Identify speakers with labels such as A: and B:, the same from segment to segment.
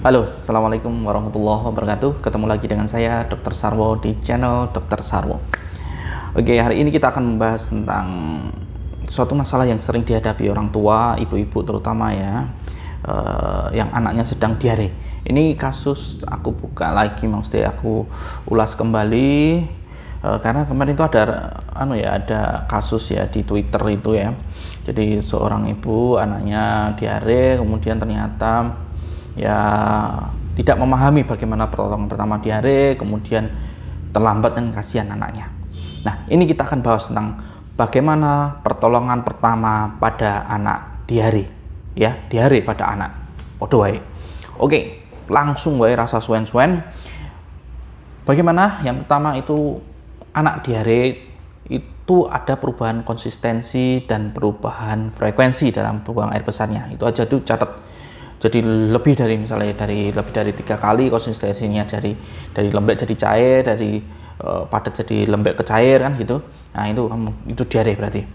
A: Halo, Assalamualaikum warahmatullahi wabarakatuh. Ketemu lagi dengan saya, Dr. Sarwo, di channel Dr. Sarwo. Oke, hari ini kita akan membahas tentang suatu masalah yang sering dihadapi orang tua, ibu-ibu terutama ya, yang anaknya sedang diare. Ini kasus aku buka lagi, maksudnya aku ulas kembali, karena kemarin itu ada kasus ya di Twitter itu ya. Jadi seorang ibu anaknya diare, kemudian ternyata ya tidak memahami bagaimana pertolongan pertama diare, kemudian terlambat dan kasihan anaknya. Nah, ini kita akan bahas tentang bagaimana pertolongan pertama pada anak diare, ya, diare pada anak. Oke, langsung wae rasa suen-suen. Bagaimana? Yang pertama itu anak diare itu ada perubahan konsistensi dan perubahan frekuensi dalam buang air besarnya. Itu aja tuh catat. Jadi lebih dari lebih dari 3 kali konsistensinya, dari lembek jadi cair, dari padat jadi lembek ke cair kan gitu. Nah, itu diare berarti.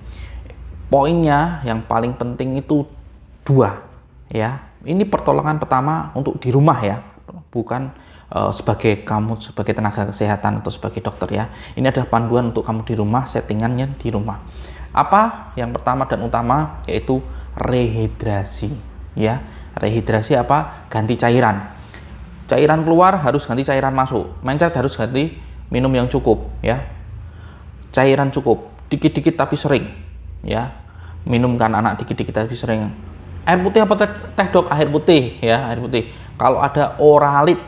A: Poinnya yang paling penting itu 2 ya. Ini pertolongan pertama untuk di rumah ya, bukan sebagai tenaga kesehatan atau sebagai dokter ya. Ini adalah panduan untuk kamu di rumah, settingannya di rumah. Apa yang pertama dan utama yaitu rehidrasi ya. Rehidrasi apa? Ganti cairan. Cairan keluar harus ganti cairan masuk. Mencret harus ganti minum yang cukup ya. Cairan cukup, dikit-dikit tapi sering ya. Minumkan anak dikit-dikit tapi sering. Air putih apa teh dok? Air putih ya, air putih. Kalau ada oralit,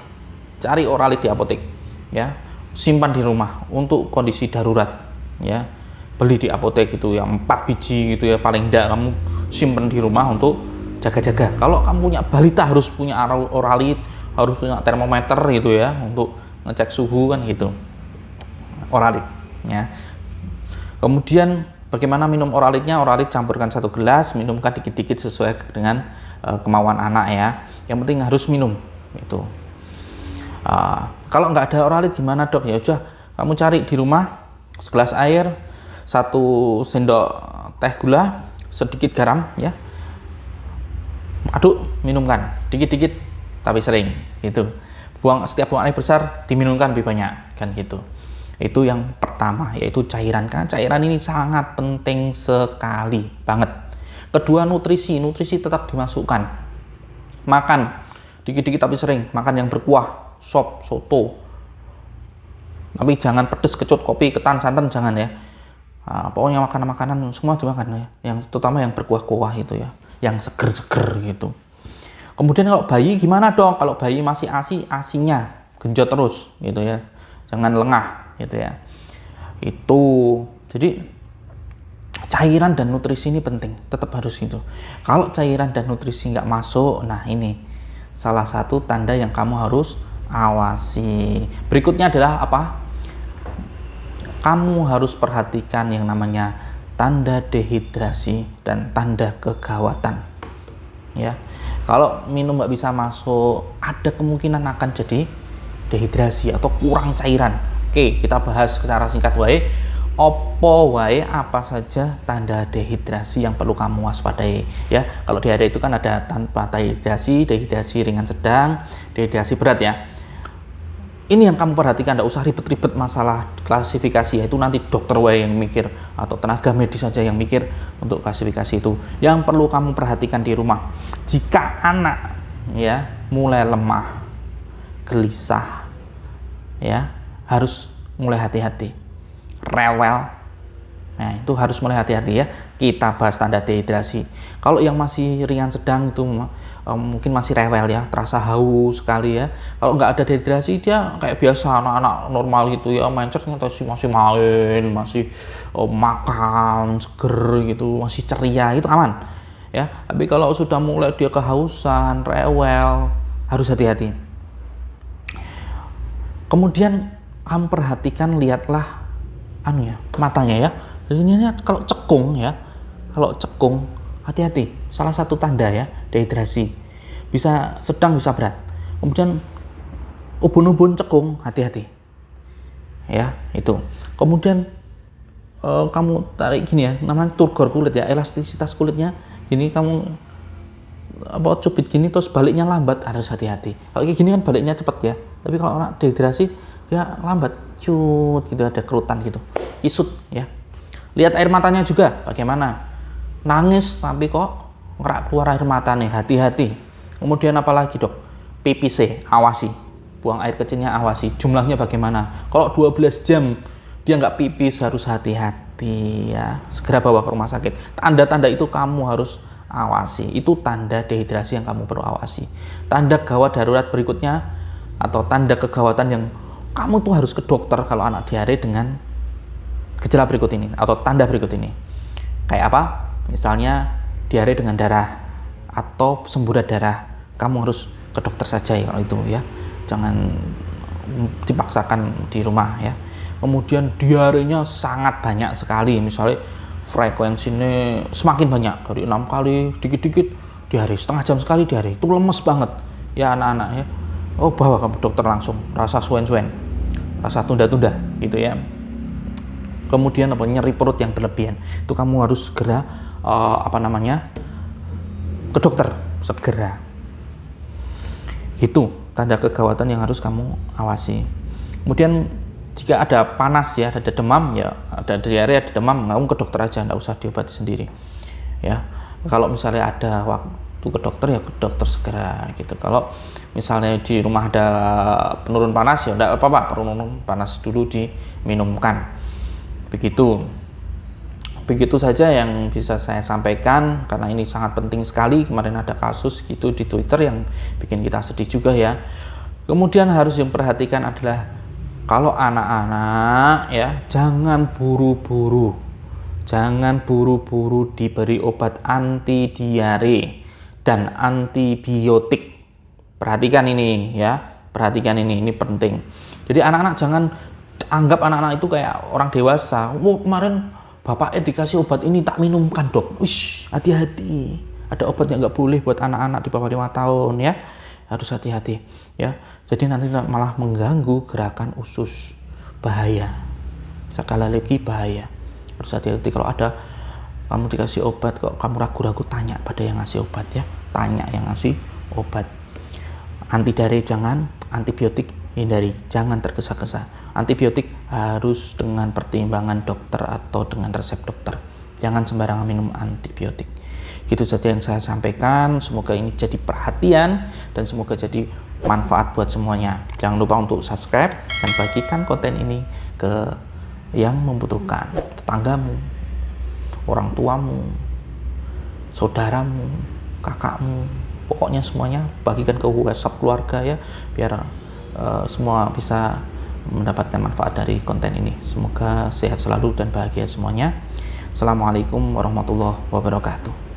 A: cari oralit di apotek ya. Simpan di rumah untuk kondisi darurat ya. Beli di apotek gitu yang 4 biji gitu ya, paling enggak kamu simpan di rumah untuk jaga-jaga. Kalau kamu punya balita harus punya oralit, harus punya termometer gitu ya untuk ngecek suhu kan gitu. Oralit ya. Kemudian bagaimana minum oralitnya? Oralit campurkan 1 gelas, minumkan dikit-dikit sesuai dengan kemauan anak ya. Yang penting harus minum itu. Kalau nggak ada oralit gimana dok? Ya udah kamu cari di rumah segelas air, 1 sendok teh gula, sedikit garam ya. Aduk, minumkan dikit-dikit tapi sering gitu. Setiap buang air besar diminumkan lebih banyak kan gitu. Itu yang pertama, yaitu cairan. Karena cairan ini sangat penting sekali banget. Kedua, nutrisi tetap dimasukkan. Makan dikit-dikit tapi sering, makan yang berkuah, sop, soto, tapi jangan pedes, kecut, kopi, ketan, santan jangan ya. Pokoknya makanan-makanan semua dimakan ya, yang terutama yang berkuah-kuah itu ya, yang seger-seger gitu. Kemudian kalau bayi gimana dong? Kalau bayi masih asinya genjot terus gitu ya, jangan lengah gitu ya. Itu jadi cairan dan nutrisi ini penting, tetap harus itu. Kalau cairan dan nutrisi nggak masuk, nah ini salah satu tanda yang kamu harus awasi. Berikutnya adalah apa? Kamu harus perhatikan yang namanya tanda dehidrasi dan tanda kegawatan ya. Kalau minum nggak bisa masuk, ada kemungkinan akan jadi dehidrasi atau kurang cairan. Oke, kita bahas secara singkat wae. Apa saja tanda dehidrasi yang perlu kamu waspadai ya. Kalau diare itu kan ada tanpa dehidrasi ringan sedang, dehidrasi berat ya. Ini yang kamu perhatikan, tidak usah ribet-ribet masalah klasifikasi ya, itu nanti dokter wae yang mikir atau tenaga medis saja yang mikir untuk klasifikasi itu. Yang perlu kamu perhatikan di rumah, jika anak ya mulai lemah, gelisah ya, harus mulai hati-hati. Rewel, nah itu harus mulai hati-hati ya. Kita bahas tanda dehidrasi. Kalau yang masih ringan sedang itu mungkin masih rewel ya, terasa haus sekali ya. Kalau nggak ada dehidrasi, dia kayak biasa anak-anak normal gitu ya, mencetnya masih main, masih makan seger gitu, masih ceria, itu aman ya. Tapi kalau sudah mulai dia kehausan, rewel, harus hati-hati. Kemudian kamu perhatikan, lihatlah matanya ya. Ini kalau cekung ya, hati-hati, salah satu tanda ya dehidrasi, bisa sedang bisa berat. Kemudian ubun-ubun cekung, hati-hati ya itu. Kemudian kamu tarik gini ya, namanya turgor kulit ya, elastisitas kulitnya gini, kamu cubit gini terus baliknya lambat, harus hati-hati. Kalau kayak gini kan baliknya cepet ya, tapi kalau anak dehidrasi ya lambat, cut gitu, ada kerutan gitu, isut ya. Lihat air matanya juga bagaimana, nangis tapi kok ngerak keluar air mata nih, hati-hati. Kemudian apalagi dok, PPC awasi, buang air kecilnya awasi, jumlahnya bagaimana. Kalau 12 jam dia nggak pipis harus hati-hati ya, segera bawa ke rumah sakit. Tanda-tanda itu kamu harus awasi, itu tanda dehidrasi yang kamu perlu awasi. Tanda gawat darurat berikutnya atau tanda kegawatan yang kamu tuh harus ke dokter kalau anak diare dengan gejala berikut ini atau tanda berikut ini. Kayak apa? Misalnya diare dengan darah atau semburat darah, kamu harus ke dokter saja ya kalau itu ya, jangan dipaksakan di rumah ya. Kemudian diarenya sangat banyak sekali, misalnya frekuensinya semakin banyak, dari 6 kali dikit-dikit diare, setengah jam sekali diare, itu lemes banget ya anak-anak ya. Oh, bawa ke dokter langsung, rasa suen-suen, rasa tunda-tunda gitu ya. Kemudian nyeri perut yang berlebihan, itu kamu harus segera ke dokter segera. Gitu tanda kegawatan yang harus kamu awasi. Kemudian jika ada panas ya, ada demam ya, ada diare, ada demam, kamu ke dokter aja, nggak usah diobati sendiri ya. Kalau misalnya ada waktu ke dokter ya ke dokter segera gitu. Kalau misalnya di rumah ada penurun panas ya enggak apa-apa, penurun panas dulu diminumkan. Begitu saja yang bisa saya sampaikan, karena ini sangat penting sekali. Kemarin ada kasus gitu di Twitter yang bikin kita sedih juga ya. Kemudian harus yang perhatikan adalah kalau anak-anak ya, jangan buru-buru diberi obat anti diare dan antibiotik. Perhatikan ini ya, ini penting. Jadi anak-anak jangan anggap anak-anak itu kayak orang dewasa. Kemarin bapaknya dikasih obat ini tak minumkan dok. Wish, hati-hati. Ada obat yang nggak boleh buat anak-anak di bawah 5 tahun ya. Harus hati-hati ya. Jadi nanti malah mengganggu gerakan usus, bahaya. Sekali lagi bahaya. Harus hati-hati kalau ada kamu dikasih obat kok kamu ragu-ragu, tanya pada yang ngasih obat ya. Tanya yang ngasih obat. Anti diare jangan, antibiotik hindari, jangan tergesa-gesa. Antibiotik harus dengan pertimbangan dokter atau dengan resep dokter. Jangan sembarangan minum antibiotik. Gitu saja yang saya sampaikan, semoga ini jadi perhatian dan semoga jadi manfaat buat semuanya. Jangan lupa untuk subscribe dan bagikan konten ini ke yang membutuhkan, tetanggamu, orang tuamu, saudaramu, kakakmu, pokoknya semuanya bagikan ke WhatsApp keluarga ya, biar semua bisa mendapatkan manfaat dari konten ini. Semoga sehat selalu dan bahagia semuanya. Assalamualaikum warahmatullahi wabarakatuh.